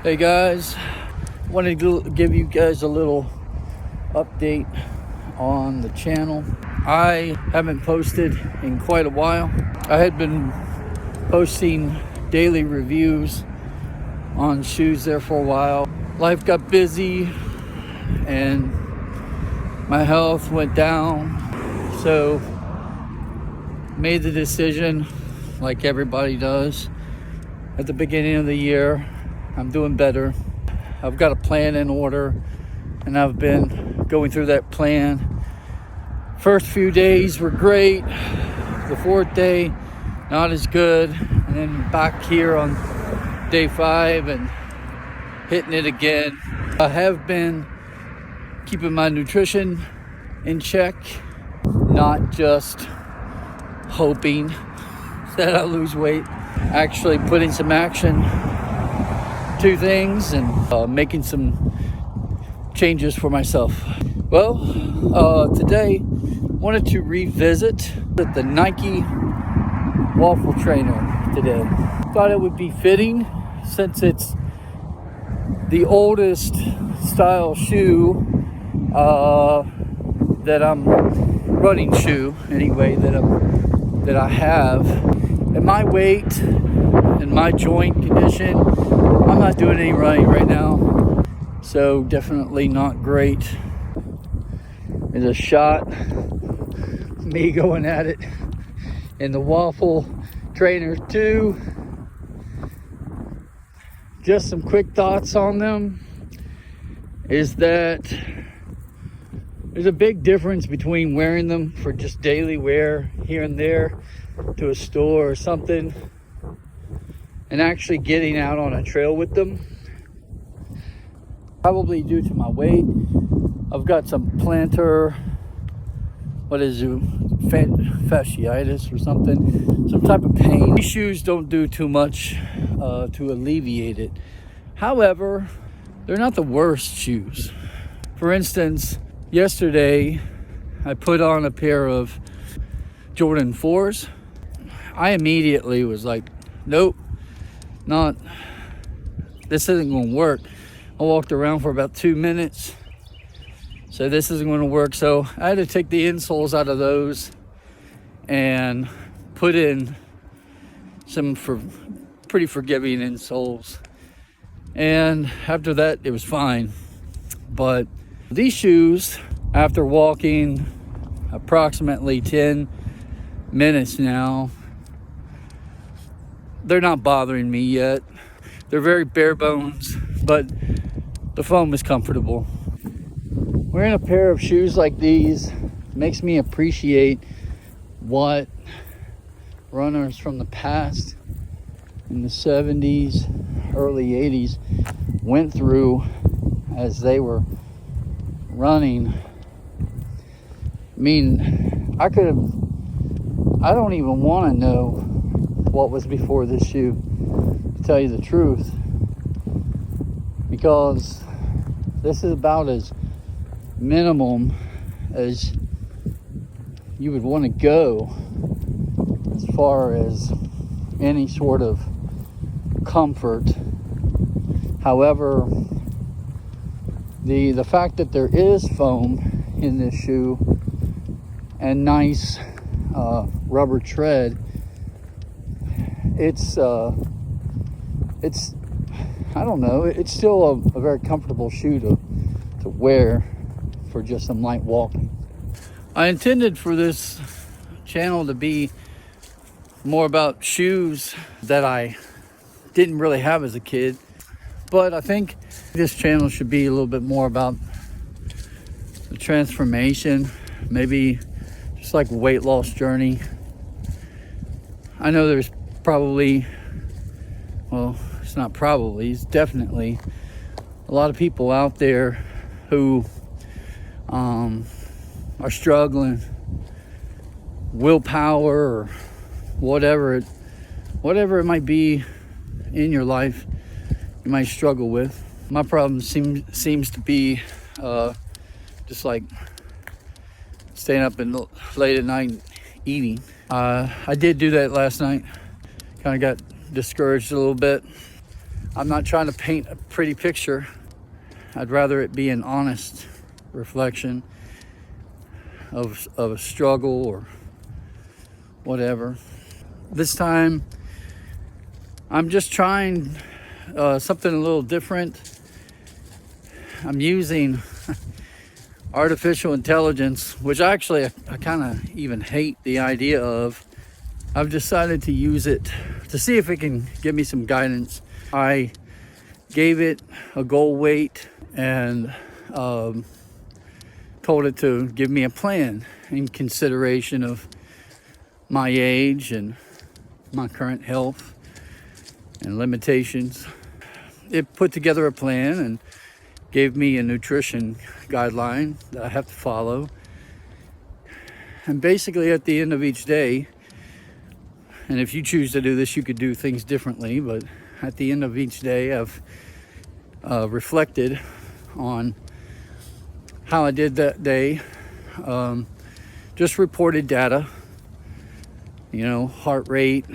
Hey guys, wanted to give you guys a little update on the channel. I haven't posted in quite a while. I had been posting daily reviews on shoes there for a while. Life got busy and my health went down, so made the decision, like everybody does, at the beginning of the year. I'm doing better. I've got a plan in order, and I've been going through that plan. First few days were great. The fourth day, not as good. And then back here on day 5 and hitting it again. I have been keeping my nutrition in check, not just hoping that I lose weight. Actually putting some action to things and making some changes for myself. Well, today wanted to revisit the Nike Waffle trainer today. Thought it would be fitting since it's the oldest style shoe that I'm running shoe anyway that I have. At my weight and my joint condition, I'm not doing any running right now, so definitely not great. There's a shot, me going at it in the Waffle Trainer 2. Just some quick thoughts on them is that there's a big difference between wearing them for just daily wear here and there to a store or something, and actually getting out on a trail with them. Probably due to my weight, I've got some plantar, fasciitis or something, some type of pain. These shoes don't do too much to alleviate it. However, they're not the worst shoes. For instance, yesterday I put on a pair of Jordan 4s. I immediately was like, nope, this isn't going to work. I walked around for about 2 minutes, so this isn't going to work. So I had to take the insoles out of those and put in some pretty forgiving insoles, and after that it was fine. But these shoes, after walking approximately 10 minutes now, they're not bothering me yet. They're very bare bones, but the foam is comfortable. Wearing a pair of shoes like these makes me appreciate what runners from the past in the 70s, early 80s went through as they were running. I mean, I don't even want to know what was before this shoe, to tell you the truth, because this is about as minimum as you would want to go as far as any sort of comfort. However, the fact that there is foam in this shoe and nice rubber tread, it's I don't know, it's still a very comfortable shoe to wear for just some light walking. I intended for this channel to be more about shoes that I didn't really have as a kid, but I think this channel should be a little bit more about the transformation, maybe just like a weight loss journey. I know there's probably, well, it's not probably, it's definitely a lot of people out there who are struggling, willpower or whatever it might be in your life you might struggle with. My problem seems to be just like staying up late at night and eating. I did do that last night. Kind of got discouraged a little bit. I'm not trying to paint a pretty picture. I'd rather it be an honest reflection of a struggle or whatever. This time, I'm just trying something a little different. I'm using artificial intelligence, which actually I kind of even hate the idea of. I've decided to use it to see if it can give me some guidance. I gave it a goal weight and told it to give me a plan in consideration of my age and my current health and limitations. It put together a plan and gave me a nutrition guideline that I have to follow. And basically at the end of each day, and if you choose to do this, you could do things differently, but at the end of each day, I've reflected on how I did that day. Just reported data, heart rate,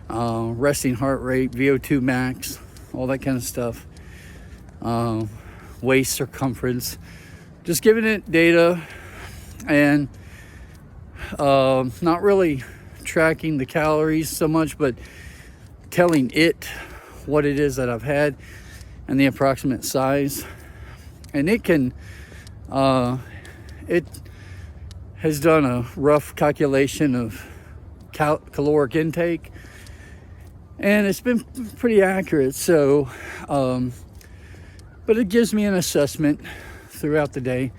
resting heart rate, VO2 max, all that kind of stuff. Waist circumference, just giving it data and not really tracking the calories so much, but telling it what it is that I've had and the approximate size. And it can, it has done a rough calculation of caloric intake, and it's been pretty accurate. So, but it gives me an assessment throughout the day,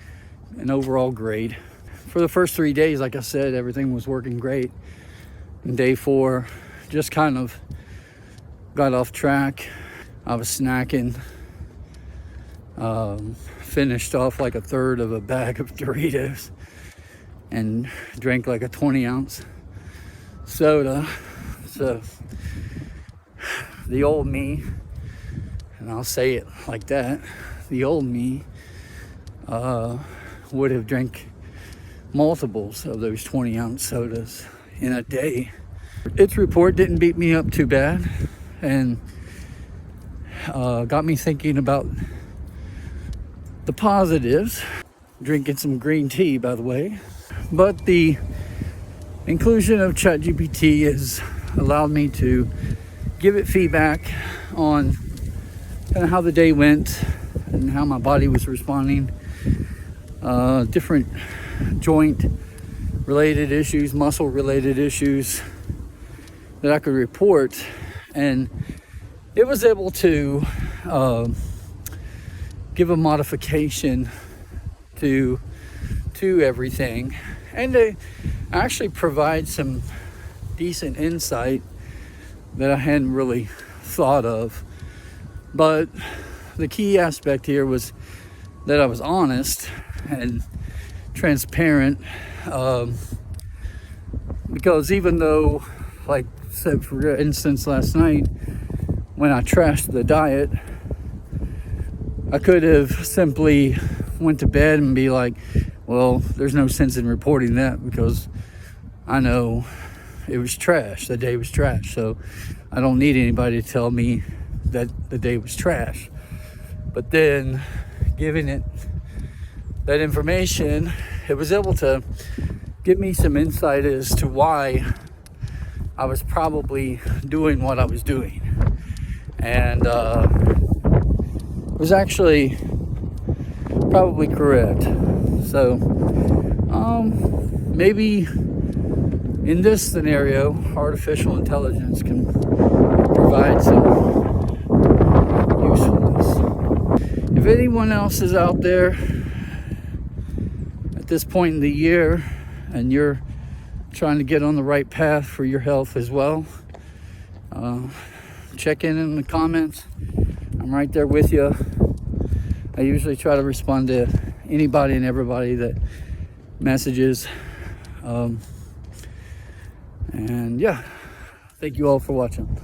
an overall grade. For the first 3 days, like I said, everything was working great. And day 4, just kind of got off track. I was snacking, finished off like a third of a bag of Doritos and drank like a 20-ounce soda. So the old me, and I'll say it like that, the old me would have drank multiples of those 20-ounce sodas in a day. Its report didn't beat me up too bad, and got me thinking about the positives. Drinking some green tea, by the way. But the inclusion of ChatGPT has allowed me to give it feedback on kind of how the day went and how my body was responding. Different joint related issues, muscle related issues that I could report, and it was able to give a modification to everything, and to actually provide some decent insight that I hadn't really thought of. But the key aspect here was that I was honest and transparent, because even though, like said, for instance, last night when I trashed the diet, I could have simply went to bed and be like, well, there's no sense in reporting that because I know it was trash. The day was trash. So I don't need anybody to tell me that the day was trash. But then giving it that information, it was able to give me some insight as to why I was probably doing what I was doing. And it was actually probably correct. So maybe in this scenario, artificial intelligence can provide some usefulness. If anyone else is out there at this point in the year and you're trying to get on the right path for your health as well, check in the comments. I'm right there with you. I usually try to respond to anybody and everybody that messages. And yeah, thank you all for watching.